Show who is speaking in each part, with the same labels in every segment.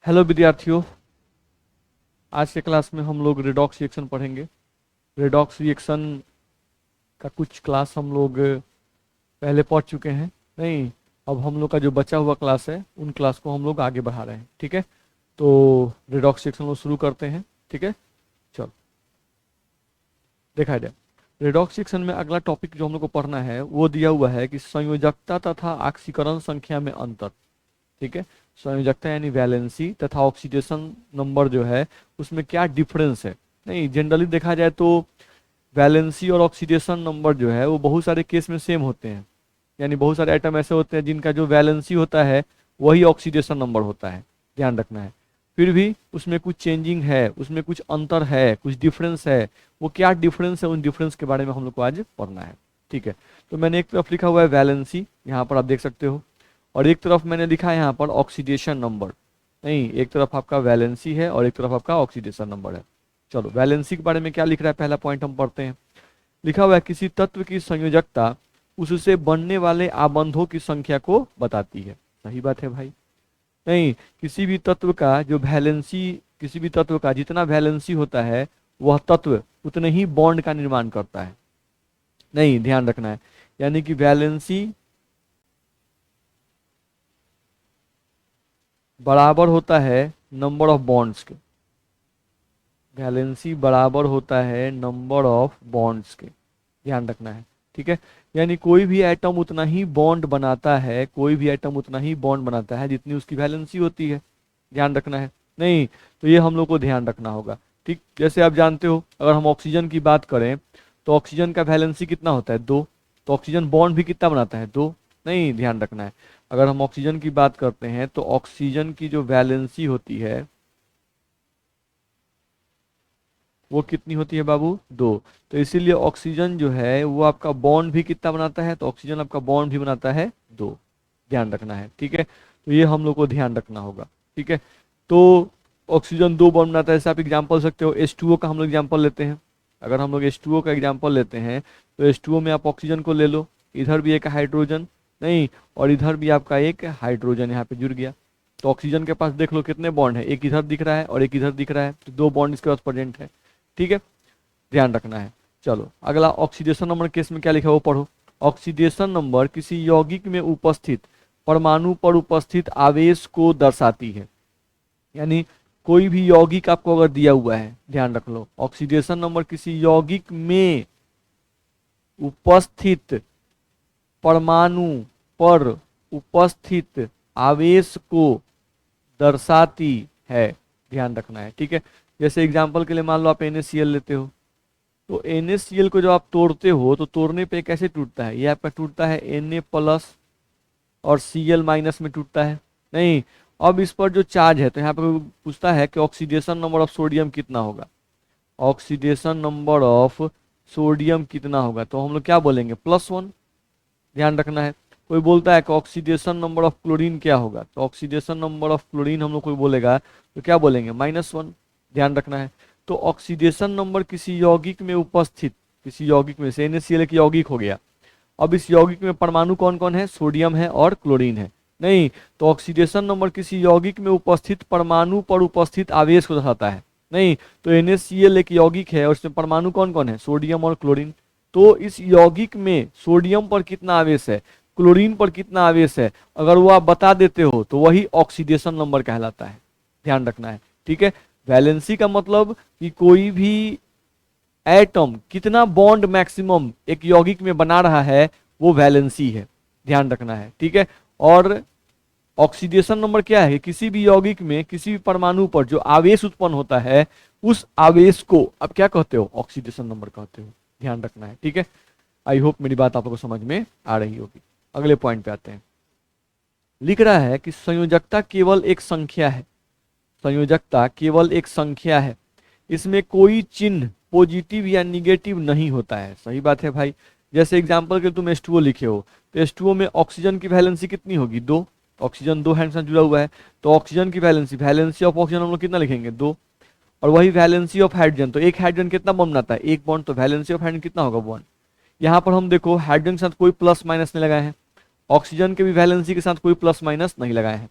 Speaker 1: Hello विद्यार्थियों, आज के क्लास में हम लोग रेडॉक्स रिएक्शन पढ़ेंगे। रेडॉक्स रिएक्शन का कुछ क्लास हम लोग पहले पढ़ चुके हैं। नहीं, अब हम लोग का जो बचा हुआ क्लास है उन क्लास को हम लोग आगे बढ़ा रहे हैं। ठीक है, तो रेडॉक्स रिएक्शन लोग शुरू करते हैं। ठीक है, चलो देखा जाए। रेडॉक्स रिएक्शन में अगला टॉपिक जो हम लोग को पढ़ना है वो दिया हुआ है कि संयोजकता तथा ऑक्सीकरण संख्या में अंतर। ठीक है, संयोजकता यानी वैलेंसी तथा ऑक्सीडेशन नंबर जो है उसमें क्या डिफरेंस है। नहीं, जनरली देखा जाए तो वैलेंसी और ऑक्सीडेशन नंबर जो है वो बहुत सारे केस में सेम होते हैं। यानी बहुत सारे आइटम ऐसे होते हैं जिनका जो वैलेंसी होता है वही ऑक्सीडेशन नंबर होता है, ध्यान रखना है। फिर भी उसमें कुछ चेंजिंग है, उसमें कुछ अंतर है, कुछ डिफरेंस है। वो क्या डिफरेंस है, उन डिफरेंस के बारे में हम लोग को आज पढ़ना है। ठीक है, तो मैंने एक तरफ लिखा हुआ है वैलेंसी, यहाँ पर आप देख सकते हो, और एक तरफ मैंने लिखा है यहाँ पर ऑक्सीडेशन नंबर। नहीं, एक तरफ आपका वैलेंसी है और एक तरफ आपका ऑक्सीडेशन नंबर है। चलो वैलेंसी के बारे में क्या लिख रहा है, पहला पॉइंट हम पढ़ते हैं। लिखा हुआ है किसी तत्व की संयोजकता उससे बनने वाले आबंधों की संख्या को बताती है। सही बात है भाई। नहीं, किसी भी तत्व का जो वैलेंसी, किसी भी तत्व का जितना वैलेंसी होता है वह तत्व उतने ही बॉन्ड का निर्माण करता है। नहीं, ध्यान रखना है, यानी कि वैलेंसी बराबर होता है नंबर ऑफ बॉन्ड्स के। वैलेंसी बराबर होता है नंबर ऑफ बॉन्ड्स के, ध्यान रखना है। ठीक है, यानी कोई भी एटम उतना ही बॉन्ड बनाता है, कोई भी एटम उतना ही बॉन्ड बनाता है जितनी उसकी वैलेंसी होती है। ध्यान रखना है। नहीं, तो ये हम लोग को ध्यान रखना होगा। ठीक, जैसे आप जानते हो अगर हम ऑक्सीजन की बात करें तो ऑक्सीजन का वैलेंसी कितना होता है, 2। तो ऑक्सीजन बॉन्ड भी कितना बनाता है, 2। नहीं, ध्यान रखना है। अगर हम ऑक्सीजन की बात करते हैं तो ऑक्सीजन की जो वैलेंसी होती है वो कितनी होती है बाबू, 2। तो इसीलिए ऑक्सीजन जो है वो आपका बॉन्ड भी कितना बनाता है, तो ऑक्सीजन आपका बॉन्ड भी बनाता है 2। ध्यान रखना है। ठीक है, तो ये हम लोग को ध्यान रखना होगा। ठीक है, तो ऑक्सीजन 2 बॉन्ड बनाता है। जैसे आप एग्जाम्पल सकते हो, H2O का हम लोग एग्जाम्पल लेते हैं। अगर हम लोग H2O का एग्जाम्पल लेते हैं तो H2O में आप ऑक्सीजन को ले लो, इधर भी एक हाइड्रोजन, नहीं, और इधर भी आपका एक हाइड्रोजन यहाँ पे जुड़ गया। तो ऑक्सीजन के पास देख लो कितने बॉन्ड है, एक इधर दिख रहा है और एक इधर दिख रहा है, तो 2 बॉन्ड इसके पास प्रेजेंट है। ठीक है, ध्यान रखना है। चलो अगला ऑक्सीडेशन नंबर केस में क्या लिखा है वो पढ़ो। ऑक्सीडेशन नंबर किसी यौगिक में उपस्थित परमाणु पर उपस्थित आवेश को दर्शाती है। यानी कोई भी यौगिक आपको अगर दिया हुआ है, ध्यान रख लो, ऑक्सीडेशन नंबर किसी यौगिक में उपस्थित परमाणु पर उपस्थित आवेश को दर्शाती है। ध्यान रखना है। ठीक है, जैसे एग्जांपल के लिए मान लो आप NaCl लेते हो, तो NaCl को जब आप तोड़ते हो तो तोड़ने पे कैसे टूटता है, ये आपका टूटता है Na प्लस और Cl माइनस में टूटता है। नहीं, अब इस पर जो चार्ज है तो यहाँ पर पूछता है कि ऑक्सीडेशन नंबर ऑफ सोडियम कितना होगा, ऑक्सीडेशन नंबर ऑफ सोडियम कितना होगा, तो हम लोग क्या बोलेंगे, +1। ध्यान रखना है। कोई बोलता है कि ऑक्सीडेशन नंबर ऑफ क्लोरीन क्या होगा, तो ऑक्सीडेशन नंबर ऑफ क्लोरीन हम लोग कोई बोलेगा तो क्या बोलेंगे, -1। ध्यान रखना है। तो ऑक्सीडेशन नंबर किसी यौगिक में उपस्थित, किसी यौगिक में से NaCl एक यौगिक हो गया, अब इस यौगिक में परमाणु कौन कौन है, सोडियम है और क्लोरीन है। नहीं, तो ऑक्सीडेशन नंबर किसी यौगिक में उपस्थित परमाणु पर उपस्थित आवेश को दर्शाता है। नहीं, तो NaCl एक यौगिक है और इसमें परमाणु कौन कौन है, सोडियम और क्लोरीन। तो इस यौगिक में सोडियम पर कितना आवेश है, क्लोरीन पर कितना आवेश है, अगर वो आप बता देते हो तो वही ऑक्सीडेशन नंबर कहलाता है। ध्यान रखना है। ठीक है, वैलेंसी का मतलब कि कोई भी एटम कितना बॉन्ड मैक्सिमम एक यौगिक में बना रहा है वो वैलेंसी है। ध्यान रखना है। ठीक है, और ऑक्सीडेशन नंबर क्या है, किसी भी यौगिक में किसी भी परमाणु पर जो आवेश उत्पन्न होता है उस आवेश को आप क्या कहते हो, ऑक्सीडेशन नंबर कहते हो। ध्यान रखना है। ठीक है, आई होप मेरी बात आप लोगों को समझ में आ रही होगी। अगले पॉइंट पे आते हैं। लिख रहा है कि संयोजकता केवल एक संख्या है, संयोजकता केवल एक संख्या है, इसमें कोई चिन्ह पॉजिटिव या निगेटिव नहीं होता है। सही बात है भाई। जैसे एग्जांपल के तुम H2O लिखे हो तो H2O में ऑक्सीजन की वैलेंसी कितनी होगी, 2। ऑक्सीजन 2 हैंड से जुड़ा हुआ है, तो ऑक्सीजन की वैलेंसी, वैलेंसी ऑफ ऑक्सीजन हम लोग कितना लिखेंगे, 2। और वही वैलेंसी ऑफ हाइड्रोजन, तो एक हाइड्रोजन कितना बॉन्ड बनाता है, एक बॉन्ड, तो वैलेंसी ऑफ हाइड्रोजन कितना होगा, 1। यहाँ पर हम देखो हाइड्रोजन के साथ कोई प्लस माइनस नहीं लगाए हैं, ऑक्सीजन के भी वैलेंसी के साथ कोई प्लस माइनस नहीं लगाए हैं।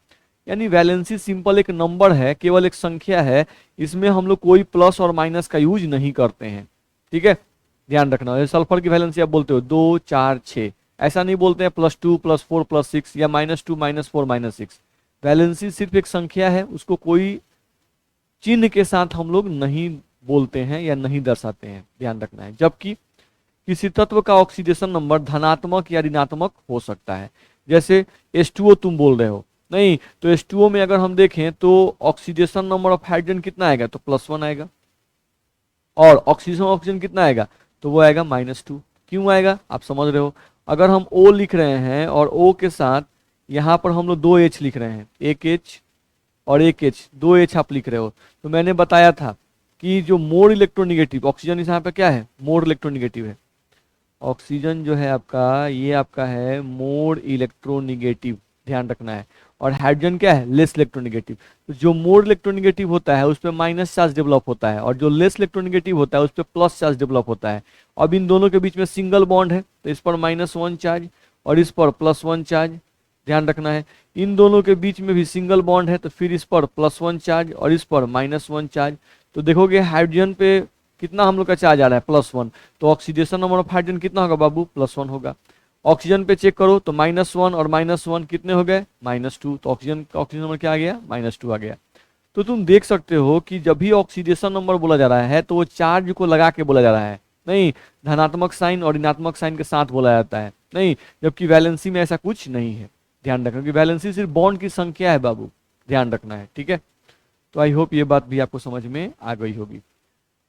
Speaker 1: यानी वैलेंसी सिंपल एक नंबर है, केवल एक संख्या है, इसमें हम लोग कोई प्लस और माइनस का यूज नहीं करते हैं। ठीक है, ध्यान रखना। सल्फर की वैलेंसी आप बोलते हो 2 4 6, ऐसा नहीं बोलते हैं +2 +4 +6 या -2 -4 -6। वैलेंसी सिर्फ एक संख्या है, उसको कोई चिन्ह के साथ हम लोग नहीं बोलते हैं या नहीं दर्शाते हैं, ध्यान रखना है। जबकि किसी तत्व का ऑक्सीडेशन नंबर धनात्मक या ऋणात्मक हो सकता है। जैसे H2O तुम बोल रहे हो, नहीं तो H2O में अगर हम देखें तो ऑक्सीडेशन नंबर ऑफ हाइड्रोजन कितना आएगा, तो +1 आएगा, और ऑक्सीजन ऑक्सीजन कितना आएगा, तो वो आएगा -2। क्यों आएगा, आप समझ रहे हो। अगर हम O लिख रहे हैं और O के साथ यहाँ पर हम लोग 2 H लिख रहे हैं, एक H और एक H, 2 H आप लिख रहे हो, तो मैंने बताया था कि जो मोर इलेक्ट्रोनिगेटिव ऑक्सीजन इस यहाँ पे क्या है, मोर इलेक्ट्रोनिगेटिव है। ऑक्सीजन जो है आपका, ये आपका है मोर इलेक्ट्रोनिगेटिव, ध्यान रखना है। और हाइड्रोजन क्या है, लेस इलेक्ट्रोनिगेटिव। तो जो मोर इलेक्ट्रोनिगेटिव होता है उस पर माइनस चार्ज डेवलप होता है, और जो लेस इलेक्ट्रोनिगेटिव होता है उस पर प्लस चार्ज डेवलप होता है। अब इन दोनों के बीच में सिंगल बॉन्ड है, तो इस पर -1 चार्ज और इस पर +1 चार्ज, ध्यान रखना है। इन दोनों के बीच में भी सिंगल बॉन्ड है, तो फिर इस पर +1 चार्ज और इस पर -1 चार्ज। तो देखोगे हाइड्रोजन पे कितना हम लोग का चार्ज आ रहा है, +1, तो ऑक्सीडेशन नंबर ऑफ हाइड्रोजन कितना होगा बाबू, +1 होगा। ऑक्सीजन पे चेक करो तो -1 और -1 कितने हो गए, -2, तो ऑक्सीजन का ऑक्सीजन नंबर क्या आ गया, -2 आ गया। तो तुम देख सकते हो कि जब भी ऑक्सीडेशन नंबर बोला जा रहा है तो वो चार्ज को लगा के बोला जा रहा है, नहीं धनात्मक साइन और ऋणात्मक साइन के साथ बोला जाता है, नहीं, जबकि वैलेंसी में ऐसा कुछ नहीं है। ध्यान रखना कि वैलेंसी सिर्फ बॉन्ड की संख्या है बाबू, ध्यान रखना है। ठीक है, तो आई होप ये बात भी आपको समझ में आ गई होगी।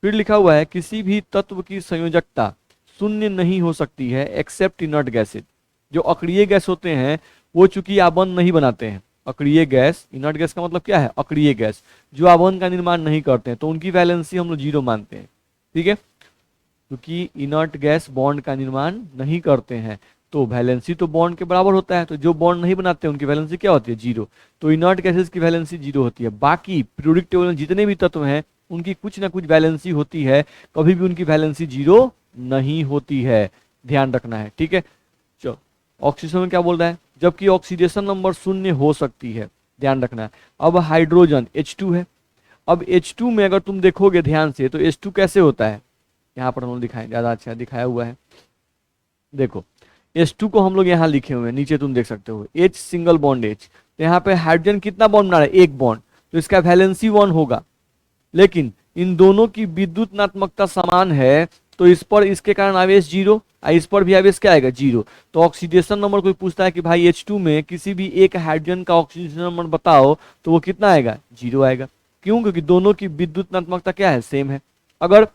Speaker 1: फिर लिखा हुआ है किसी भी तत्व की संयोजकता शून्य नहीं हो सकती है एक्सेप्ट इनर्ट गैसेज। जो अक्रिय गैस होते हैं वो चूंकि आबंध नहीं बनाते हैं, अक्रिय गैस, इनर्ट गैस का मतलब क्या है, अक्रिय गैस, जो आबंध का निर्माण नहीं करते हैं, तो उनकी वैलेंसी हम लोग 0 मानते हैं। ठीक है, क्योंकि इनर्ट गैस बॉन्ड का निर्माण नहीं करते हैं तो वैलेंसी तो बॉन्ड के बराबर होता है, तो जो बॉन्ड नहीं बनाते हैं उनकी वैलेंसी क्या होती है, 0। तो इनर्ट गैसेस की वैलेंसी 0 होती है। बाकी पीरियोडिक टेबल में जितने भी तत्व हैं उनकी कुछ ना कुछ वैलेंसी होती है, कभी भी उनकी वैलेंसी 0 नहीं होती है, ध्यान रखना है। ठीक है, चलो ऑक्सीजन में क्या बोल रहा है, जबकि ऑक्सीडेशन नंबर 0 हो सकती है, ध्यान रखना है। अब हाइड्रोजन H2 है, अब H2 में अगर तुम देखोगे ध्यान से तो H2 कैसे होता है, यहाँ पर हम लोग दिखाएं, ज्यादा अच्छा दिखाया हुआ है, देखो H2 को हम लोग यहाँ लिखे हुए हैं, नीचे तुम देख सकते हो H सिंगल बॉन्ड H, तो यहाँ पे हाइड्रोजन कितना बॉन्ड बना रहा है, एक बॉन्ड, तो इसका वैलेंसी 1 होगा। लेकिन इन दोनों की विद्युतनात्मकता समान है, तो इस पर इसके कारण आवेश 0, इस पर भी आवेश क्या आएगा, 0। तो ऑक्सीडेशन नंबर कोई पूछता है कि भाई H2 में किसी भी एक हाइड्रोजन का ऑक्सीडेशन नंबर बताओ, तो वो कितना आएगा, 0 आएगा। क्यों, क्योंकि दोनों की विद्युतनात्मकता क्या है, सेम है। अगर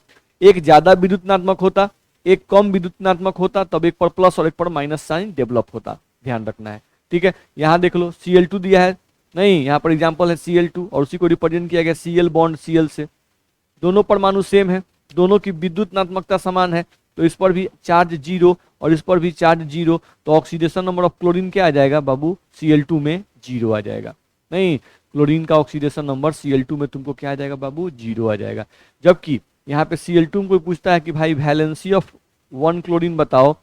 Speaker 1: एक ज्यादा विद्युतनात्मक होता, एक कम विद्युतनात्मक होता, तब एक पर प्लस और एक पर माइनस साइन डेवलप होता, ध्यान रखना है। ठीक है, यहाँ देख लो Cl2 दिया है, नहीं यहाँ पर एग्जांपल है Cl2 और उसी को रिप्रेजेंट किया गया Cl बॉन्ड Cl से, दोनों परमाणु सेम है, दोनों की विद्युतनात्मकता समान है, तो इस पर भी चार्ज 0 और इस पर भी चार्ज 0, तो ऑक्सीडेशन नंबर ऑफ क्लोरीन क्या आ जाएगा बाबू, Cl2 में 0 आ जाएगा। नहीं, क्लोरीन का ऑक्सीडेशन नंबर Cl2 में तुमको क्या आ जाएगा बाबू, 0 आ जाएगा। जबकि यहाँ पे Cl2 में कोई पूछता है कि भाई वैलेंसी ऑफ 1 क्लोरीन बताओ,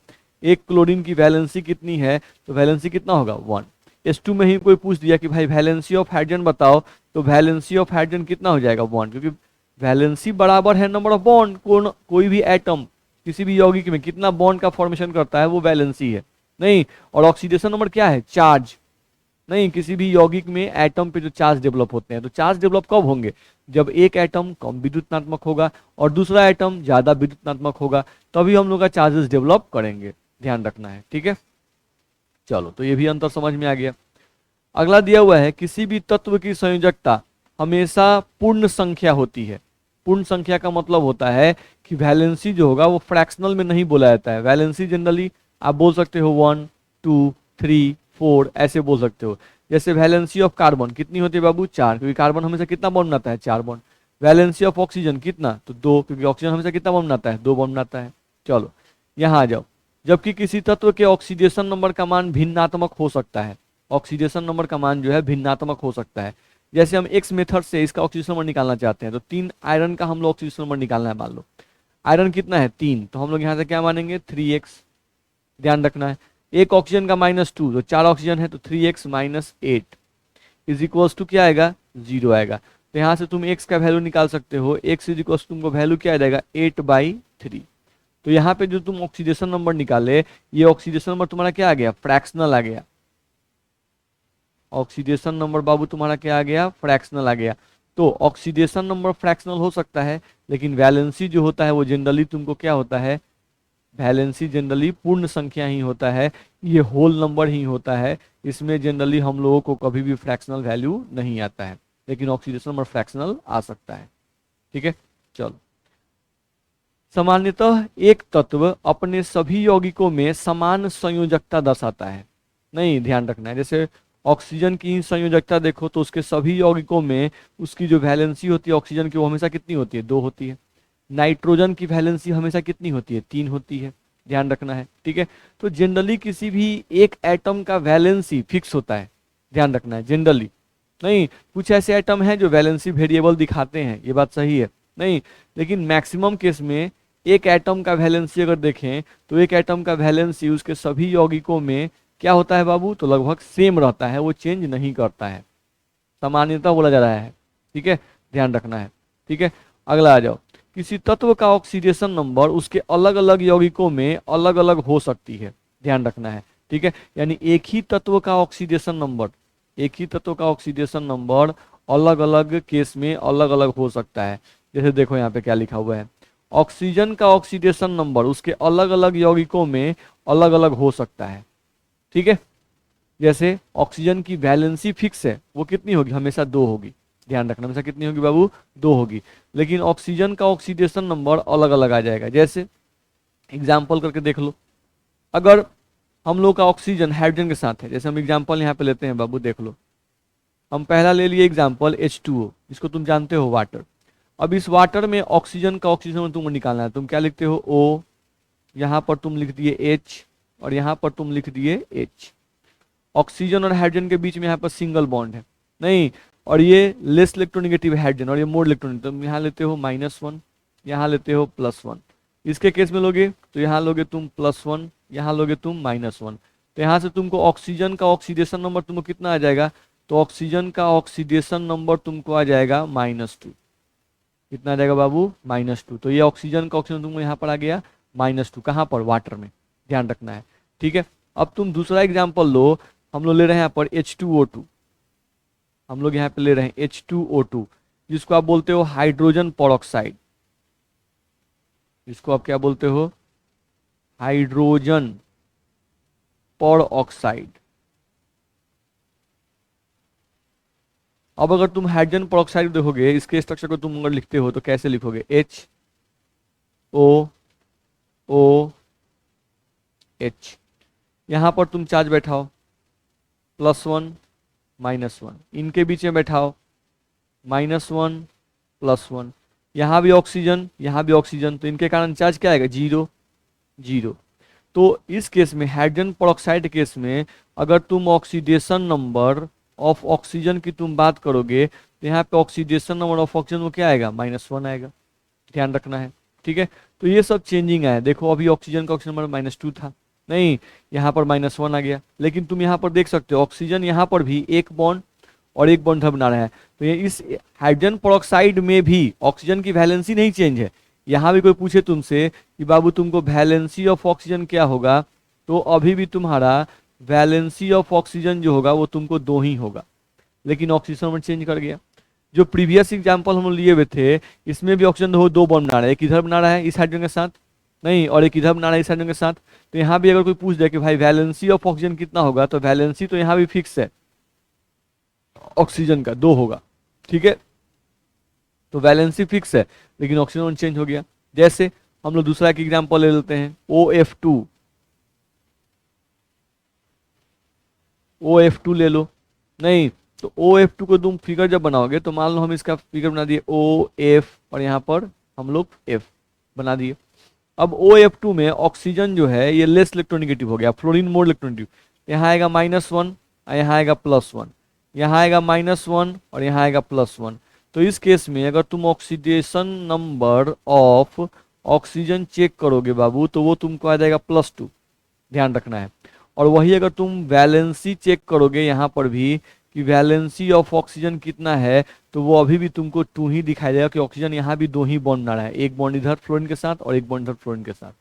Speaker 1: एक क्लोरीन की वैलेंसी कितनी है, तो वैलेंसी कितना होगा, 1। H2 में ही कोई पूछ दिया कि भाई वैलेंसी ऑफ हाइड्रोजन बताओ, तो वैलेंसी ऑफ हाइड्रोजन कितना हो जाएगा, 1, क्योंकि वैलेंसी बराबर है नंबर ऑफ बॉन्ड। कोई भी एटम किसी भी यौगिक में कितना बॉन्ड का फॉर्मेशन करता है वो वैलेंसी है, नहीं। और ऑक्सीडेशन नंबर क्या है, चार्ज, नहीं, किसी भी यौगिक में एटम पे जो चार्ज डेवलप होते हैं, तो चार्ज डेवलप कब होंगे, जब एक एटम कम विद्युतनात्मक होगा और दूसरा एटम ज्यादा विद्युतनात्मक होगा, तभी हम लोग का चार्जेस डेवलप करेंगे, ध्यान रखना है। ठीक है, चलो तो ये भी अंतर समझ में आ गया। अगला दिया हुआ है किसी भी तत्व की संयोजकता हमेशा पूर्ण संख्या होती है। पूर्ण संख्या का मतलब होता है कि वैलेंसी जो होगा वो फ्रैक्शनल में नहीं बोला जाता है। वैलेंसी जनरली आप बोल सकते हो 1 2 3 4 ऐसे बोल सकते हो। जैसे वैलेंसी ऑफ कार्बन कितनी होती है बाबू, 4, क्योंकि कार्बन हमेशा कितना बॉन्ड बनाता है, 4 बॉन्ड। वैलेंसी ऑफ ऑक्सीजन कितना, तो 2, क्योंकि ऑक्सीजन हमेशा कितना बॉन्ड बनाता है, 2 बॉन्ड बनाता है। चलो यहाँ आ जाओ, जबकि किसी तत्व के ऑक्सीडेशन नंबर का मान भिन्नात्मक हो सकता है। ऑक्सीडेशन नंबर का मान जो है भिन्नात्मक हो सकता है। जैसे हम एक्स मेथड से इसका ऑक्सीडेशन नंबर निकालना चाहते हैं, तो 3 आयरन का हम लोग ऑक्सीडेशन नंबर निकालना है, मान लो आयरन कितना है 3, तो हम लोग यहाँ से क्या मानेंगे 3x, ध्यान रखना है। एक ऑक्सीजन का -2, तो 4 ऑक्सीजन है तो 3x - 8। इज इक्वल्स टू क्या आएगा, 0 आएगा। तो यहाँ से तुम x का वैल्यू निकाल सकते हो, x इज इक्वल्स तुमको वैल्यू क्या आ जाएगा 8/3। तो यहाँ पे जो तुम ऑक्सीडेशन नंबर निकाले, ये ऑक्सीडेशन नंबर तुम्हारा क्या आ गया, फ्रैक्शनल आ गया। ऑक्सीडेशन नंबर बाबू तुम्हारा क्या आ गया, फ्रैक्शनल आ गया। तो ऑक्सीडेशन नंबर फ्रैक्शनल हो सकता है, लेकिन वैलेंसी जो होता है वो जनरली तुमको क्या होता है, वैलेंसी जनरली पूर्ण संख्या ही होता है, ये होल नंबर ही होता है। इसमें जनरली हम लोगों को कभी भी फ्रैक्शनल वैल्यू नहीं आता है, लेकिन ऑक्सीडेशन नंबर फ्रैक्शनल आ सकता है। ठीक है, चलो। सामान्यतः एक तत्व अपने सभी यौगिकों में समान संयोजकता दर्शाता है। नहीं, ध्यान रखना है, जैसे ऑक्सीजन की संयोजकता देखो तो उसके सभी यौगिकों में उसकी जो वैलेंसी होती है ऑक्सीजन की, वो हमेशा कितनी होती है, 2 होती है। नाइट्रोजन की वैलेंसी हमेशा कितनी होती है, 3 होती है। ध्यान रखना है, ठीक है। तो जनरली किसी भी एक एटम का वैलेंसी फिक्स होता है, ध्यान रखना है, जनरली। नहीं, कुछ ऐसे एटम हैं जो वैलेंसी वेरिएबल दिखाते हैं, ये बात सही है, नहीं, लेकिन मैक्सिमम केस में एक एटम का वैलेंसी अगर देखें तो एक एटम का वैलेंसी उसके सभी यौगिकों में क्या होता है बाबू, तो लगभग सेम रहता है, वो चेंज नहीं करता है। सामान्यतः बोला जा रहा है, ठीक है, ध्यान रखना है, ठीक है। अगला आ जाओ। किसी तत्व का ऑक्सीडेशन नंबर उसके अलग अलग यौगिकों में अलग अलग हो सकती है, ध्यान रखना है, ठीक है। यानी एक ही तत्व का ऑक्सीडेशन नंबर, एक ही तत्व का ऑक्सीडेशन नंबर अलग अलग केस में अलग अलग हो सकता है। जैसे देखो यहाँ पे क्या लिखा हुआ है, ऑक्सीजन का ऑक्सीडेशन नंबर उसके अलग अलग यौगिकों में अलग अलग हो सकता है, ठीक है। जैसे ऑक्सीजन की वैलेंसी फिक्स है, वो कितनी होगी, हमेशा 2 होगी। ध्यान रखना, हमेशा कितनी होगी बाबू, 2 होगी। लेकिन ऑक्सीजन का ऑक्सीडेशन नंबर अलग अलग आ जाएगा। जैसे एग्जाम्पल करके देख लो, अगर हम लोग का ऑक्सीजन हाइड्रोजन के साथ है, जैसे हम एग्जाम्पल यहाँ पे लेते हैं बाबू, देख लो। हम पहला ले लिए एग्जाम्पल H2O, जिसको तुम जानते हो वाटर। अब इस वाटर में ऑक्सीजन का ऑक्सीजन तुमको निकालना है, तुम क्या लिखते हो, O, यहाँ पर तुम लिख दिए H, और यहाँ पर तुम लिख दिए H। ऑक्सीजन और हाइड्रोजन के बीच में यहाँ पर सिंगल बॉन्ड है, नहीं, और ये लेस इलेक्ट्रोनिगेटिव हाइड्रोजन और ये मोर इलेक्ट्रोनिक, तुम यहाँ लेते हो -1, यहाँ लेते हो +1। इसके केस में लोगे तो यहाँ लोगे तुम +1, यहाँ लोगे तुम -1। तो यहाँ से तुमको ऑक्सीजन का ऑक्सीडेशन नंबर तुमको कितना आ जाएगा, तो ऑक्सीजन का ऑक्सीडेशन नंबर तुमको आ जाएगा -2। कितना आ जाएगा बाबू, -2। तो ये ऑक्सीजन का ऑक्सीजन तुमको यहाँ पर आ गया -2, कहाँ पर, वाटर में, ध्यान रखना है, ठीक है। अब तुम दूसरा एग्जाम्पल लो, हम लोग ले रहे हैं यहाँ पर H2O2, हम लोग यहाँ पे ले रहे हैं H2O2, जिसको आप बोलते हो हाइड्रोजन पेरोक्साइड, जिसको आप क्या बोलते हो, हाइड्रोजन पेरोक्साइड। अब अगर तुम हाइड्रोजन पेरोक्साइड देखोगे, इसके स्ट्रक्चर को तुम अगर लिखते हो तो कैसे लिखोगे, HOOH। यहां पर तुम चार्ज बैठाओ +1 -1, इनके बीच में बैठाओ -1 +1, यहाँ भी ऑक्सीजन, यहाँ भी ऑक्सीजन, तो इनके कारण चार्ज क्या आएगा, 0 0। तो इस केस में हाइड्रोजन पेरोक्साइड केस में अगर तुम ऑक्सीडेशन नंबर ऑफ ऑक्सीजन की तुम बात करोगे तो यहाँ पे ऑक्सीडेशन नंबर ऑफ ऑक्सीजन वो क्या आएगा, -1 आएगा। ध्यान रखना है, ठीक है। तो ये सब चेंजिंग है, देखो अभी ऑक्सीजन का ऑक्सीजन नंबर -2 था, नहीं, यहाँ पर -1 आ गया। लेकिन तुम यहाँ पर देख सकते हो ऑक्सीजन यहाँ पर भी एक बॉन्ड और एक बॉन्ड बना रहा है, तो ये इस हाइड्रोजन पेरोक्साइड में भी ऑक्सीजन की वैलेंसी नहीं चेंज है। यहाँ भी कोई पूछे तुमसे कि बाबू तुमको वैलेंसी ऑफ ऑक्सीजन क्या होगा, तो अभी भी तुम्हारा वैलेंसी ऑफ ऑक्सीजन जो होगा वो तुमको 2 ही होगा, लेकिन ऑक्सीजन नंबर चेंज कर गया। जो प्रीवियस एग्जाम्पल हम लिए हुए थे, इसमें भी ऑक्सीजन 2 बॉन्ड बना रहा है, एक इधर बना रहा है इस हाइड्रोजन के साथ, नहीं, और एक इधर बना रहा है इस हाइड्रोजन के साथ। तो यहाँ भी अगर कोई पूछ दे कि भाई वैलेंसी ऑफ ऑक्सीजन कितना होगा, तो वैलेंसी तो यहाँ भी फिक्स है, ऑक्सीजन का 2 होगा, ठीक है। तो वैलेंसी फिक्स है, लेकिन ऑक्सीजन चेंज हो गया। जैसे हम लोग दूसरा एक एग्जाम्पल ले लेते हैं, OF2 ले लो, नहीं, तो OF2 को तुम फिगर जब बनाओगे तो मान लो हम इसका फिगर बना दिए OF, और यहाँ पर हम लोग F बना दिए। अब OF2 में ऑक्सीजन जो है ये लेस इलेक्ट्रोनिगेटिव हो गया, फ्लोरीन मोर इलेक्ट्रोनिगेटिव। यहाँ आएगा -1, यहाँ आएगा +1, यहाँ आएगा -1 और यहाँ आएगा +1। तो इस केस में अगर तुम oxidation number of oxygen check करोगे बाबू, तो वो तुमको आ जाएगा +2, ध्यान रखना है। और वही अगर तुम वैलेंसी चेक करोगे यहाँ पर भी, कि वैलेंसी ऑफ ऑक्सीजन कितना है, तो वो अभी भी तुमको 2 ही दिखाई देगा कि ऑक्सीजन यहाँ भी 2 ही बॉन्ड बना रहा है, एक बॉन्ड इधर फ्लोरीन के साथ और एक बॉन्ड इधर फ्लोरीन के साथ।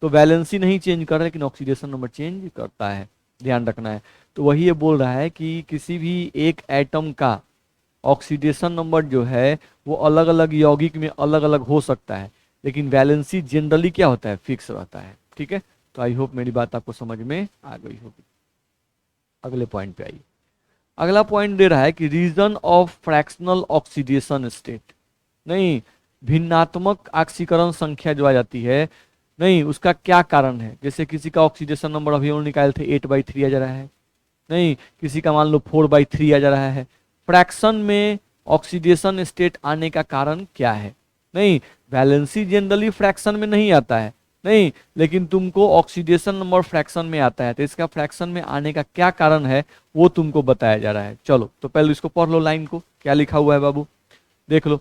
Speaker 1: तो वैलेंसी नहीं चेंज कर रहा है लेकिन ऑक्सीडेशन नंबर चेंज करता है, ध्यान रखना है। तो वही ये बोल रहा है कि किसी भी एक एटम का ऑक्सीडेशन नंबर जो है वो अलग अलग यौगिक में अलग अलग हो सकता है, लेकिन वैलेंसी जनरली क्या होता है, फिक्स रहता है। ठीक है, तो आई होप मेरी बात आपको समझ में आ गई होगी। अगले पॉइंट पे आइए। अगला पॉइंट दे रहा है कि reason of fractional oxidation state, नहीं भिन्नात्मक ऑक्सीकरण संख्या जो आ जाती है, नहीं उसका क्या कारण है। जैसे किसी का ऑक्सीडेशन नंबर अभी हम निकाले थे 8/3 आ जा रहा है, नहीं किसी का मान लो 4/3 आ जा रहा है। फ्रैक्शन में ऑक्सीडेशन स्टेट आने का कारण क्या है, नहीं वैलेंसी जनरली फ्रैक्शन में नहीं आता है, नहीं लेकिन तुमको ऑक्सीडेशन नंबर फ्रैक्शन में आता है, तो इसका फ्रैक्शन में आने का क्या कारण है वो तुमको बताया जा रहा है। चलो तो पहले इसको पढ़ लो, लाइन को क्या लिखा हुआ है बाबू, देख लो।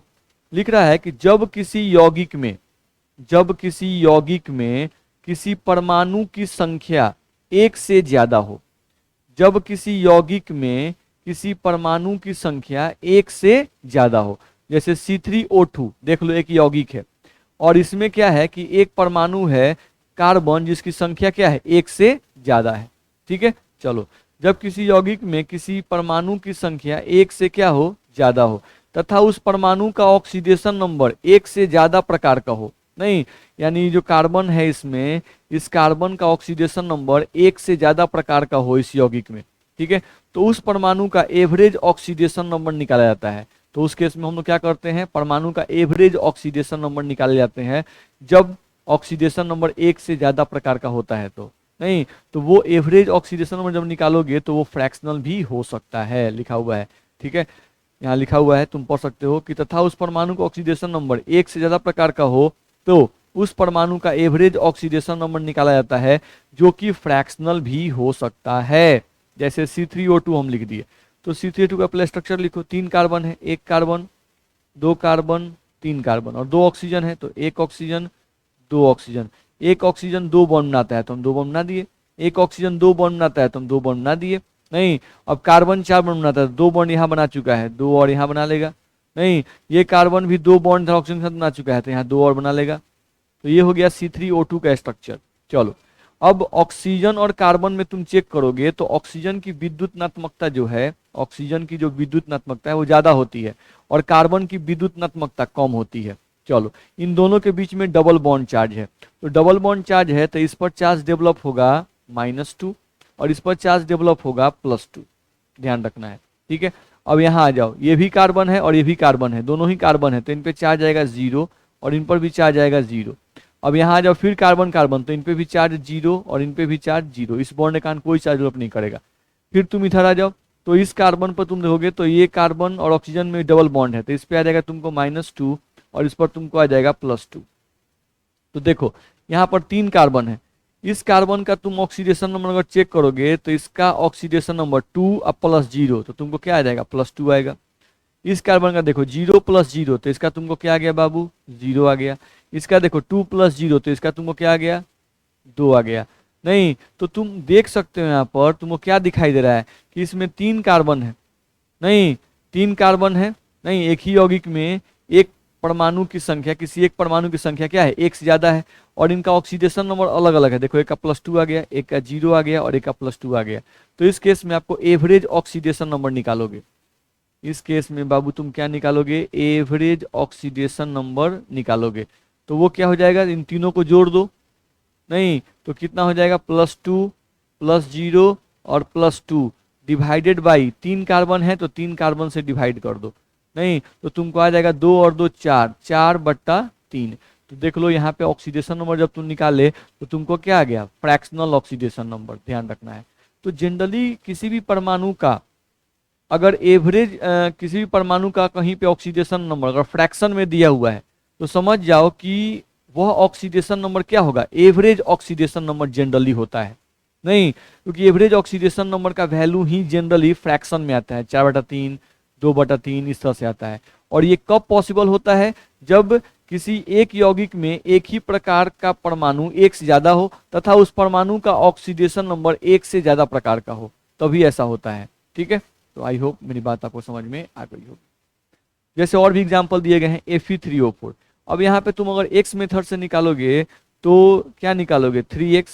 Speaker 1: लिख रहा है कि जब किसी यौगिक में किसी परमाणु की संख्या एक से ज्यादा हो, जब किसी यौगिक में किसी परमाणु की संख्या एक से ज्यादा हो, जैसे C3O2 देख लो एक यौगिक है और इसमें क्या है कि एक परमाणु है कार्बन जिसकी संख्या क्या है, एक से ज्यादा है। ठीक है, चलो जब किसी यौगिक में किसी परमाणु की संख्या एक से क्या हो, ज्यादा हो, तथा उस परमाणु का ऑक्सीडेशन नंबर एक से ज्यादा प्रकार का हो, नहीं यानी जो कार्बन है इसमें, इस कार्बन का ऑक्सीडेशन नंबर एक से ज्यादा प्रकार का हो इस यौगिक में, ठीक है, तो उस परमाणु का एवरेज ऑक्सीडेशन नंबर निकाला जाता है। तो उस केस में हम लोग क्या करते हैं, परमाणु का एवरेज ऑक्सीडेशन नंबर निकाले जाते हैं जब ऑक्सीडेशन नंबर एक से ज्यादा प्रकार का होता है। तो नहीं तो वो एवरेज ऑक्सीडेशन नंबर जब निकालोगे तो वो फ्रैक्शनल भी हो सकता है, लिखा हुआ है। ठीक है, यहाँ लिखा हुआ है, तुम पढ़ सकते हो कि तथा उस परमाणु का ऑक्सीडेशन नंबर एक से ज्यादा प्रकार का हो तो उस परमाणु का एवरेज ऑक्सीडेशन नंबर निकाला जाता है, जो कि फ्रैक्शनल भी हो सकता है। जैसे C3O2 हम लिख दिए, तो C3O2 का प्लस स्ट्रक्चर लिखो, 3 कार्बन है, 1 कार्बन 2 कार्बन 3 कार्बन और 2 ऑक्सीजन है, तो 1 ऑक्सीजन 2 ऑक्सीजन, 1 ऑक्सीजन 2 बॉन्ड बनाता है तो हम 2 बॉन्ड बना दिए, 1 ऑक्सीजन 2 बॉन्ड बनाता है तो हम 2 बॉन्ड बना दिए। नहीं अब कार्बन 4 बॉन्ड बनाता है, 2 बॉन्ड यहाँ बना चुका है, 2 और यहाँ बना लेगा। नहीं ये कार्बन भी 2 बॉन्ड ऑक्सीजन के साथ बना चुका है तो यहाँ 2 और बना लेगा। तो ये हो गया C3O2 का स्ट्रक्चर। चलो अब ऑक्सीजन और कार्बन में तुम चेक करोगे तो ऑक्सीजन की विद्युतनात्मकता जो है, ऑक्सीजन की जो विद्युतनात्मकता है वो ज्यादा होती है और कार्बन की विद्युतनात्मकता कम होती है। चलो इन दोनों के बीच में डबल बॉन्ड चार्ज है, तो डबल बॉन्ड चार्ज है तो इस पर चार्ज डेवलप होगा -2 और इस पर चार्ज डेवलप होगा +2, ध्यान रखना है। ठीक है, अब यहाँ आ जाओ, ये भी कार्बन है और ये भी कार्बन है, दोनों ही कार्बन है तो इन पे चार्ज आएगा 0 और इन पर भी चार्ज आएगा 0। अब यहाँ आ जाओ फिर कार्बन कार्बन, तो इन पे भी चार्ज 0 और इन पे भी चार्ज 0, इस बॉन्ड के कारण कोई चार्ज डेवलप नहीं करेगा। फिर तुम इधर आ जाओ, तो इस कार्बन पर तुम देखोगे तो ये कार्बन और ऑक्सीजन में डबल बॉन्ड है तो इस पे आ जाएगा तुमको -2 और इस पर तुमको आ जाएगा +2। तो देखो यहाँ पर 3 कार्बन है, इस कार्बन का तुम ऑक्सीडेशन नंबर अगर चेक करोगे तो इसका ऑक्सीडेशन नंबर 2 और +0 तो तुमको क्या आ जाएगा, +2 आएगा। इस कार्बन का देखो 0 + 0 तो इसका तुमको क्या आ गया बाबू, 0 आ गया। इसका देखो 2 + 0 तो इसका तुमको क्या आ गया, 2 आ गया। नहीं तो तुम देख सकते हो यहाँ पर तुमको क्या दिखाई दे रहा है कि इसमें 3 कार्बन है, नहीं 3 कार्बन है, नहीं एक ही यौगिक में एक परमाणु की संख्या, किसी एक परमाणु की संख्या क्या है, एक से ज्यादा है और इनका ऑक्सीडेशन नंबर अलग अलग है। देखो एक का +2 आ गया, एक का 0 आ गया और एक का +2 आ गया। तो इस केस में आपको एवरेज ऑक्सीडेशन नंबर निकालोगे, इस केस में बाबू तुम क्या निकालोगे, एवरेज ऑक्सीडेशन नंबर निकालोगे। तो वो क्या हो जाएगा, इन तीनों को जोड़ दो, नहीं तो कितना हो जाएगा, +2 +0 और +2 डिवाइडेड बाई 3 कार्बन है तो 3 कार्बन से डिवाइड कर दो, नहीं तो तुमको आ जाएगा 2 और 2 4, 4/3। तो देख लो यहाँ पे ऑक्सीडेशन नंबर जब तुम निकाले तो तुमको क्या आ गया, फ्रैक्शनल ऑक्सीडेशन नंबर, ध्यान रखना है। तो जनरली किसी भी परमाणु का अगर एवरेज किसी भी परमाणु का कहीं पे ऑक्सीडेशन नंबर अगर फ्रैक्शन में दिया हुआ है तो समझ जाओ कि वह ऑक्सीडेशन नंबर क्या होगा, एवरेज ऑक्सीडेशन नंबर जनरली होता है। नहीं क्योंकि एवरेज ऑक्सीडेशन नंबर का वैल्यू ही जनरली फ्रैक्शन में आता है, 4/3 2/3 इस तरह से आता है। और ये कब पॉसिबल होता है, जब किसी एक यौगिक में एक ही प्रकार का परमाणु एक से ज्यादा हो तथा उस परमाणु का ऑक्सीडेशन नंबर एक से ज्यादा प्रकार का हो, तभी ऐसा होता है। ठीक है, तो आई होप मेरी बात आपको समझ में आ गई होगी। जैसे और भी एग्जाम्पल दिए गए हैं Fe3O4। अब यहाँ पे तुम अगर एक्स मेथड से निकालोगे तो क्या निकालोगे 3x,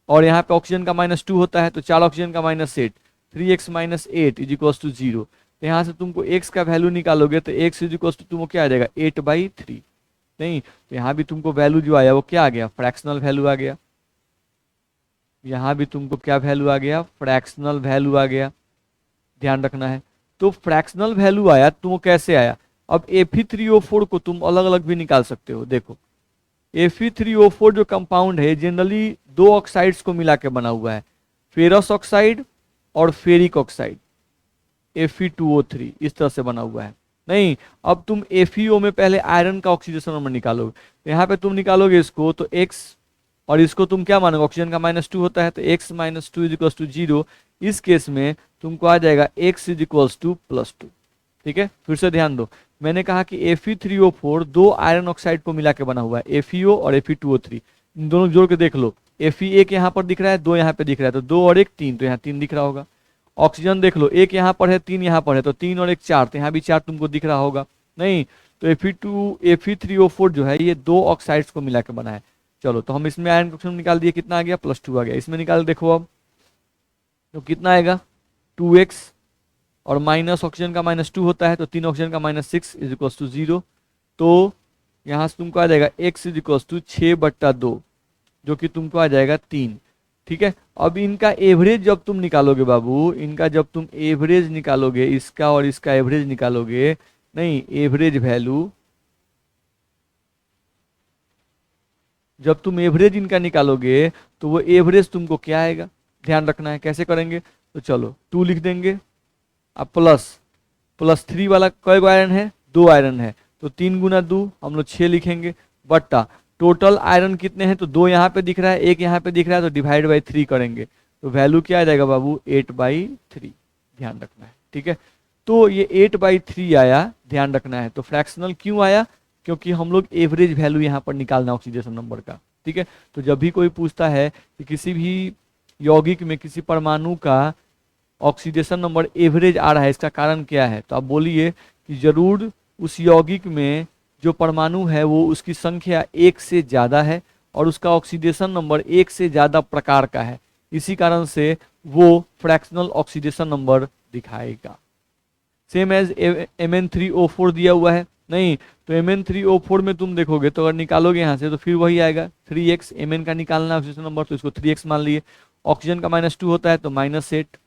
Speaker 1: और यहाँ पे ऑक्सीजन का -2 होता है तो 4 ऑक्सीजन का -8, 3x - 8 इज इक्वल टू 0। तो यहाँ से तुमको x का वैल्यू निकालोगे तो x इज इक्वल टू तुमको क्या आ जाएगा 8/3। नहीं, तो यहाँ भी तुमको वैल्यू जो आया वो क्या आ गया, फ्रैक्शनल वैल्यू आ गया। यहाँ भी तुमको क्या वैल्यू आ गया, फ्रैक्शनल वैल्यू आ गया, ध्यान रखना है। तो फ्रैक्शनल वैल्यू आया, तुमको कैसे आया। अब Fe3O4 को तुम अलग अलग भी निकाल सकते हो। देखो Fe3O4 जो कंपाउंड है जनरली दो ऑक्साइड्स को मिला के बना हुआ है, फेरस ऑक्साइड और फेरिक ऑक्साइड, Fe2O3 इस तरह से बना हुआ है। नहीं, अब तुम FeO में पहले आयरन का ऑक्सीडेशन नंबर निकालोगे, तो यहाँ पे तुम निकालोगे इसको तो x, और इसको तुम क्या मानोगे, ऑक्सीजन का -2 होता है तो x - 2 इज इक्वल टू 0। इस केस में तुमको आ जाएगा x इज इक्वल टू +2। ठीक है, फिर से ध्यान दो, मैंने कहा कि Fe3O4 दो आयरन ऑक्साइड को मिला के बना हुआ है, FeO और Fe2O3। इन दोनों जोड़ के देख लो, Fe एक यहाँ पर दिख रहा है, 2 यहाँ पे दिख रहा है, तो 2 और 1 3, तो यहाँ 3 दिख रहा होगा। ऑक्सीजन देख लो, 1 यहाँ पर है, 3 यहाँ पर है, तो 3 और 1 4, तो यहाँ भी 4 तुमको दिख रहा होगा। नहीं, तो Fe3O4 जो है ये दो ऑक्साइड्स को मिला के बना है। चलो, तो हम इसमें आयरन ऑक्सीजन निकाल दिए, कितना आ गया +2 आ गया। इसमें निकाल देखो अब, तो कितना आएगा 2x, और माइनस ऑक्सीजन का -2 होता है तो 3 ऑक्सीजन का -6 इज इक्वल टू 0। तो यहाँ से तुमको आ जाएगा x इज इक्वल टू 6/2, जो कि तुमको आ जाएगा 3। ठीक है, अब इनका एवरेज जब तुम निकालोगे बाबू, इनका जब तुम एवरेज निकालोगे, इसका और इसका एवरेज निकालोगे, नहीं एवरेज वैल्यू, जब तुम एवरेज इनका निकालोगे तो वो एवरेज तुमको क्या आएगा, ध्यान रखना है। कैसे करेंगे, तो चलो 2 लिख देंगे, अब +3 वाला कई आयरन है, 2 आयरन है, तो 3 × 2 हम लोग 6 लिखेंगे, बट्टा टोटल आयरन कितने हैं, तो 2 यहाँ पे दिख रहा है, 1 यहाँ पे दिख रहा है, तो डिवाइड बाई 3 करेंगे, तो वैल्यू क्या आ जाएगा बाबू 8/3, ध्यान रखना है। ठीक है, तो ये 8/3 आया, ध्यान रखना है। तो फ्रैक्शनल क्यों आया, क्योंकि हम लोग एवरेज वैल्यू यहाँ पर निकालना ऑक्सीडेशन नंबर का। ठीक है, तो जब भी कोई पूछता है कि किसी भी यौगिक में किसी परमाणु का ऑक्सीडेशन नंबर एवरेज आ रहा है, इसका कारण क्या है, तो आप बोलिए कि जरूर उस यौगिक में जो परमाणु है वो उसकी संख्या 1 से ज़्यादा है और उसका ऑक्सीडेशन नंबर 1 से ज़्यादा प्रकार का है, इसी कारण से वो फ्रैक्शनल ऑक्सीडेशन नंबर दिखाएगा। सेम एज Mn3O4 दिया हुआ है, नहीं तो Mn3O4 में तुम देखोगे तो अगर निकालोगे यहाँ से तो फिर वही आएगा 3x, Mn का निकालना ऑक्सीडेशन नंबर, तो इसको 3x मान लिए। ऑक्सीजन का -2 होता है तो -8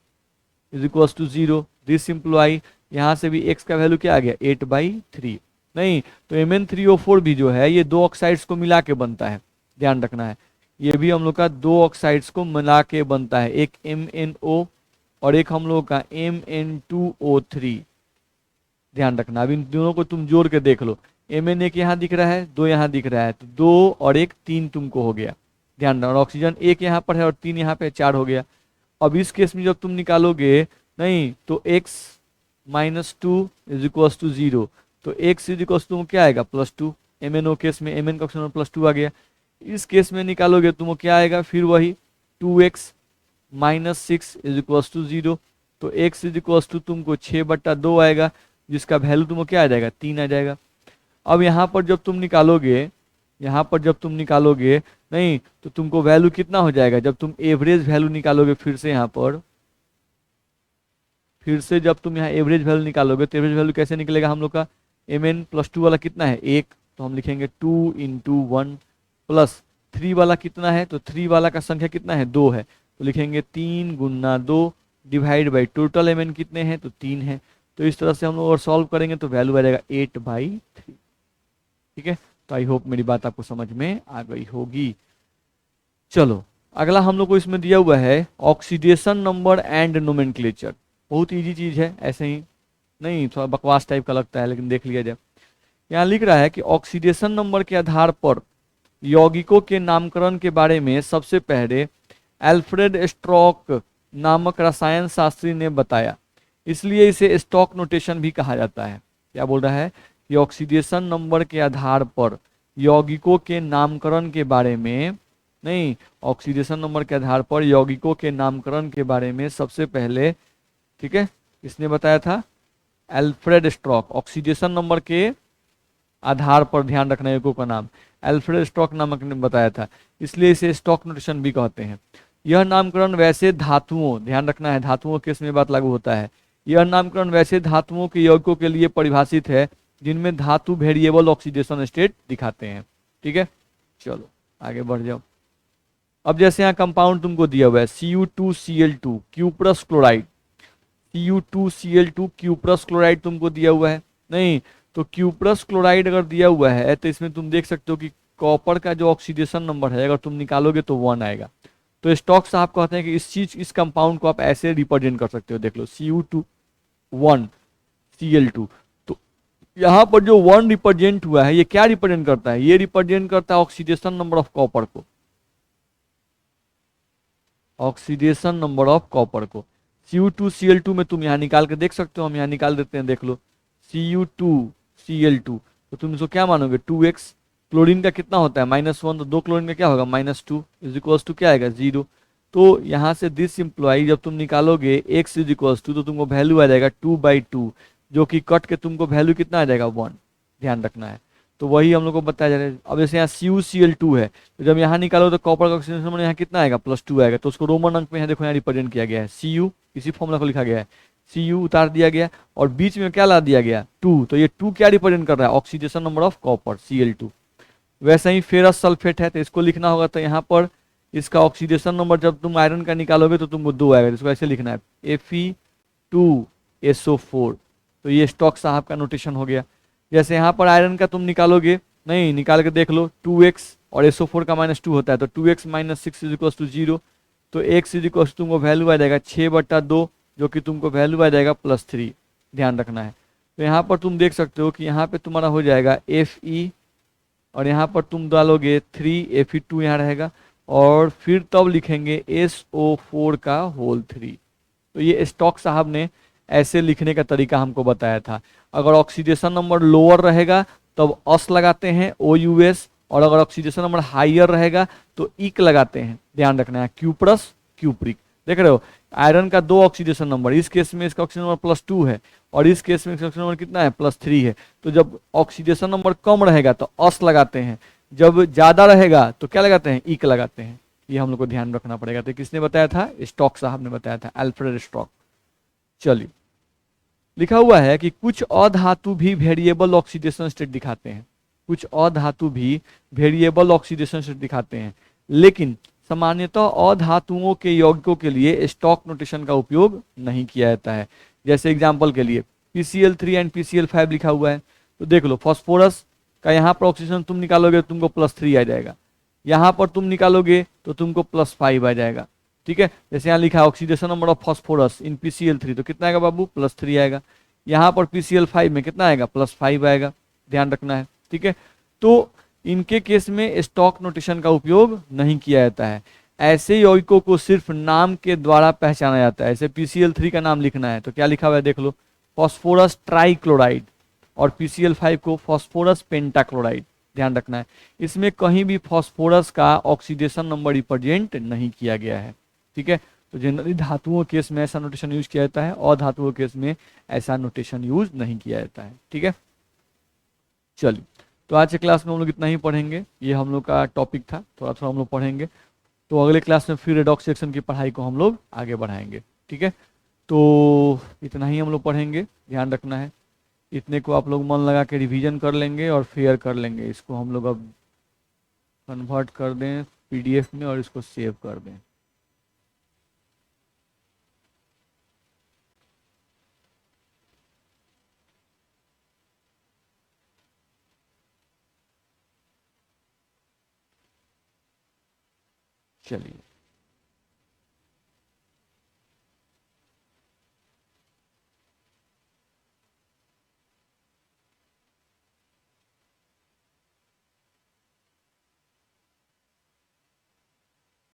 Speaker 1: is equal to 0। This simply, यहाँ से भी x का वैल्यू क्या आ गया 8/3। नहीं, तो Mn3O4 भी जो है ये दो ऑक्साइड्स को मिला के बनता है, ध्यान रखना है। ये भी हम लोग का दो ऑक्साइड्स को मिला के बनता है, एक MnO और एक हम लोग का Mn2O3, ध्यान रखना। अब इन दोनों को तुम जोड़ के देख लो, Mn एक यहाँ दिख रहा है, 2 यहाँ दिख रहा है, तो 2 और 1 3 तुमको हो गया, ध्यान रखना। और ऑक्सीजन 1 यहाँ पर है और 3 यहाँ पे, 4 हो गया। अब इस केस में जब तुम निकालोगे, नहीं तो x - 2 इज इक्वल टू 0, तो x इज इक्वल टू क्या आएगा +2। MnO केस में Mn का ऑक्सीजन +2 आ गया। इस केस में निकालोगे तुमको क्या आएगा, फिर वही 2x - 6 इज इक्वल टू 0, तो x इज इक्वल टू तुमको 6/2 आएगा, जिसका वैल्यू तुमको क्या आ जाएगा 3 आ जाएगा। अब यहाँ पर जब तुम निकालोगे, यहाँ पर जब तुम निकालोगे, नहीं तो तुमको वैल्यू कितना हो जाएगा, जब तुम एवरेज वैल्यू निकालोगे, फिर से यहाँ पर फिर से जब तुम यहाँ एवरेज वैल्यू निकालोगे तो एवरेज वैल्यू कैसे निकलेगा हम लोग का, Mn+2 वाला कितना है 1, तो हम लिखेंगे 2 × 1, प्लस 3 वाला कितना है, तो 3 वाला का संख्या कितना है 2 है, तो लिखेंगे 3 × 2 डिवाइड बाई टोटल Mn कितने हैं, तो 3 है। तो इस तरह से हम लोग और सॉल्व करेंगे तो वैल्यू आ जाएगा 8/3। ठीक है, तो आई होप मेरी बात आपको समझ में आ गई होगी। चलो अगला हम लोग को इसमें दिया हुआ है ऑक्सीडेशन नंबर एंड नोमेनक्लेचर। बहुत इजी चीज है, ऐसे ही नहीं थोड़ा बकवास टाइप का लगता है, लेकिन देख लिया जाए। यहाँ लिख रहा है कि ऑक्सीडेशन नंबर के आधार पर यौगिकों के नामकरण के बारे में सबसे पहले एल्फ्रेड स्टॉक नामक रसायन शास्त्री ने बताया, इसलिए इसे स्टॉक नोटेशन भी कहा जाता है। क्या बोल रहा है कि ऑक्सीडेशन नंबर के आधार पर यौगिकों के नामकरण के बारे में, नहीं ऑक्सीडेशन नंबर के आधार पर यौगिकों के नामकरण के बारे में सबसे पहले, ठीक है, इसने बताया था एल्फ्रेड स्ट्रॉक। ऑक्सीडेशन नंबर के आधार पर ध्यान रखना यौगिकों का नाम एल्फ्रेड स्टॉक नामक ने बताया था, इसलिए इसे स्टॉक नोटेशन भी कहते हैं। यह नामकरण वैसे धातुओं, ध्यान रखना है धातुओं के इसमें बात लागू होता है, यह नामकरण वैसे धातुओं के यौगिकों के लिए परिभाषित है जिनमें धातु वेरिएबल ऑक्सीडेशन स्टेट दिखाते हैं। ठीक है, चलो आगे बढ़ जाओ। अब जैसे यहाँ कंपाउंड तुमको दिया हुआ है Cu2Cl2 cuprous chloride, Cu2Cl2 cuprous chloride तुमको दिया हुआ है नहीं, तो क्यूप्रस क्लोराइड अगर दिया हुआ है तो इसमें तुम देख सकते हो कि कॉपर का जो ऑक्सीडेशन नंबर है अगर तुम निकालोगे तो 1 आएगा। तो स्टॉक साहब कहते हैं कि इस कंपाउंड को आप ऐसे रिप्रेजेंट कर सकते हो, देख लो Cu2 1Cl2। तो यहाँ पर जो 1 रिप्रेजेंट हुआ है ये क्या रिप्रेजेंट करता है, ये रिप्रेजेंट करता है ऑक्सीडेशन नंबर ऑफ कॉपर को, ऑक्सीडेशन नंबर ऑफ कॉपर को। Cu2Cl2 में तुम यहाँ निकाल के देख सकते हो, हम यहाँ निकाल देते हैं, देख लो Cu2Cl2, तो तुम इसको क्या मानोगे 2x, क्लोरीन का कितना होता है -1, तो 2 क्लोरीन का क्या होगा -2 इज इक्वल्स टू क्या आएगा 0। तो यहाँ से दिस इम्प्लॉई जब तुम निकालोगे x इज इक्वल्स टू, तो तुमको वैल्यू आ जाएगा 2/2, जो कि कट के तुमको वैल्यू कितना आ जाएगा 1, ध्यान रखना है। तो वही हम लोग को बताया जा रहा है। अब जैसे यहाँ CuCl2 है, तो जब यहाँ निकालो तो कॉपर का ऑक्सीडेशन नंबर यहाँ कितना आएगा +2 आएगा, तो उसको रोमन अंक में यहाँ देखो यहाँ रिप्रेजेंट किया गया है Cu, इसी फॉर्मूला को लिखा गया है, Cu उतार दिया गया और बीच में क्या ला दिया गया 2, तो ये 2 क्या रिप्रेजेंट कर रहा है oxidation number of copper Cl2। वैसे ही फेरस सल्फेट है तो इसको लिखना होगा, तो यहाँ पर इसका ऑक्सीडेशन नंबर जब तुम आयरन का निकालोगे तो तुमको 2 आएगा, इसको ऐसे लिखना है Fe2SO4। तो ये स्टॉक साहब का नोटेशन हो गया। जैसे यहाँ पर आयरन का तुम निकालोगे, नहीं निकाल के देख लो 2x और SO4 का -2 होता है, तो 2x - 6 इज इक्वल टू 0, तो x इज इक्वल तुमको वैल्यू आ जाएगा 6/2, जो कि तुमको वैल्यू आ जाएगा +3, ध्यान रखना है। तो यहाँ पर तुम देख सकते हो कि यहाँ पे तुम्हारा हो जाएगा Fe और यहाँ पर तुम डालोगे 3 Fe2 यहाँ रहेगा और फिर तब लिखेंगे SO4 का होल 3। तो ये स्टॉक साहब ने ऐसे लिखने का तरीका हमको बताया था। अगर ऑक्सीडेशन नंबर लोअर रहेगा तब अस लगाते हैं OUS, और अगर ऑक्सीडेशन नंबर हाइयर रहेगा तो इक लगाते हैं, ध्यान रखना है, क्यूप्रस क्यूप्रिक। देख रहे हो आयरन का 2 ऑक्सीडेशन नंबर, इस केस में इसका ऑक्सीडेशन नंबर +2 है और इस केस में इसका ऑक्सीडेशन नंबर कितना है +3 है। तो जब ऑक्सीडेशन नंबर कम रहेगा तो अस लगाते हैं, जब ज्यादा रहेगा तो क्या लगाते हैं इक लगाते हैं। ये हम लोग को ध्यान रखना पड़ेगा। तो किसने बताया था, स्टॉक साहब ने बताया था, एल्फ्रेड स्टॉक। चलिए, लिखा हुआ है कि कुछ अधातु भी वेरिएबल ऑक्सीडेशन स्टेट दिखाते हैं, कुछ अधातु भी वेरिएबल ऑक्सीडेशन स्टेट दिखाते हैं, लेकिन सामान्यतः अधातुओं के यौगिकों के लिए स्टॉक नोटेशन का उपयोग नहीं किया जाता है। जैसे एग्जांपल के लिए PCl3 एंड PCl5 लिखा हुआ है, तो देख लो फॉस्फोरस का यहाँ पर ऑक्सीडेशन तुम निकालोगे तो तुमको +3 आ जाएगा, यहाँ पर तुम निकालोगे तो तुमको +5 आ जाएगा। ठीक है, जैसे यहाँ लिखा है oxidation number of phosphorus in PCl3, तो कितना आएगा बाबू +3 आएगा, यहाँ पर PCl5 में कितना आएगा +5 आएगा, ध्यान रखना है। ठीक है, तो इनके केस में स्टॉक नोटेशन का उपयोग नहीं किया जाता है। ऐसे यौगिकों को सिर्फ नाम के द्वारा पहचाना जाता है। ऐसे PCl3 का नाम लिखना है तो क्या लिखा हुआ है देख लो, फॉस्फोरस ट्राइक्लोराइड, और PCl5 को फॉस्फोरस पेंटाक्लोराइड, ध्यान रखना है। इसमें कहीं भी फॉस्फोरस का ऑक्सीडेशन नंबर रिप्रेजेंट नहीं किया गया है। ठीक है, तो जनरली धातुओं केस में ऐसा नोटेशन यूज किया जाता है और धातुओं केस में ऐसा नोटेशन यूज नहीं किया जाता है। ठीक है, चलिए, तो आज के क्लास में हम लोग इतना ही पढ़ेंगे, ये हम लोग का टॉपिक था, थोड़ा थोड़ा हम लोग पढ़ेंगे, तो अगले क्लास में फिर रेडॉक्स सेक्शन की पढ़ाई को हम लोग आगे बढ़ाएंगे। ठीक है, तो इतना ही हम लोग पढ़ेंगे, ध्यान रखना है। इतने को आप लोग मन लगा के रिवीजन कर लेंगे और फेयर कर लेंगे। इसको हम लोग अब कन्वर्ट कर दें PDF में और इसको सेव कर दें। चलिए।